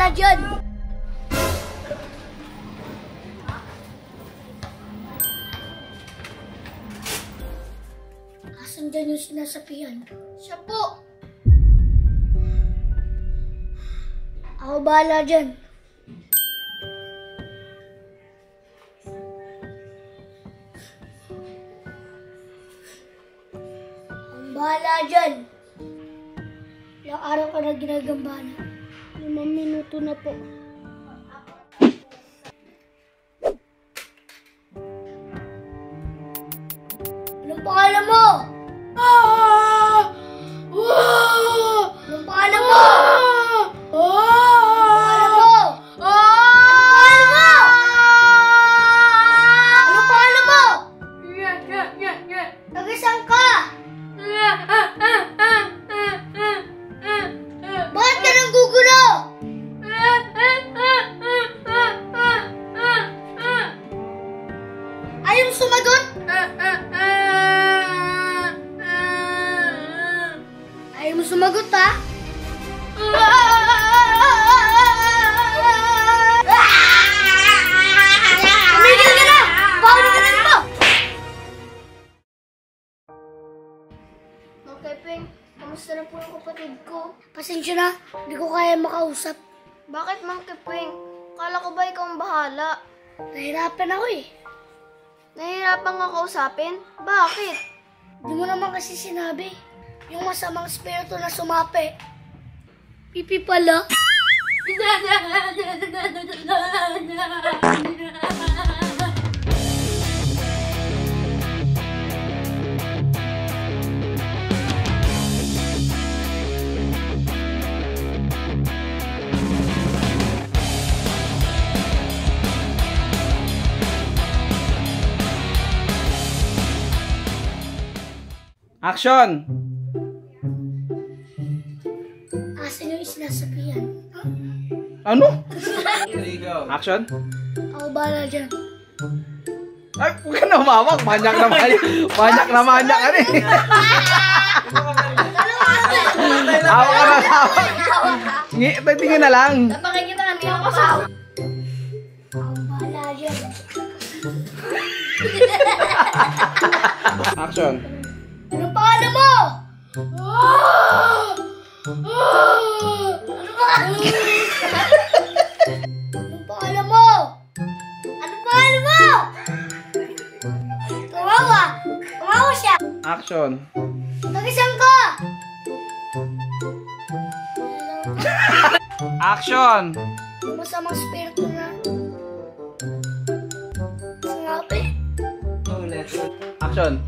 bahala dyan. Asan dyan yung sinasapian? Siya po. Ako bahala dyan. Bahala dyan. Ilang araw ka na ginagambala. 5 minuto na po. Anong pangalan mo? Anong pangalan mo? Anong pangalan mo? Taga-saan ka? Bakit ka nang gugulo? Ayaw mo sumagot? Ayaw mo sumagot, ha? Tumigil ka na! Pakulitin mo! Okay, Peng. Kamusta na po yung kapatid ko? Pasensya na, hindi ko kaya makausap. Bakit, Mang Kipeng? Kala ko ba ikaw ang bahala? Nahirapan ako eh. Nahihirapan nga kausapin? Bakit? Di mo naman kasi sinabi. Yung masamang espiritu na sumapi. Pipi pala. Action! Asan yung sinasapian? Ano? Action? Ako bahala dyan. Ay, huwag ka na umawak. Manyak na manyak. Manyak na manyak ka rin. Hawak ka na hawak. Tingin na lang. Napakikita namin ako sa... Ako bahala dyan. Action. Anong pangalan mo? Anong pangalan mo? Anong pangalan mo? Tumawa. Tumawa siya. Action. Taga-saan ka? Action. Yung masamang spiritu na. Sangapi. Action.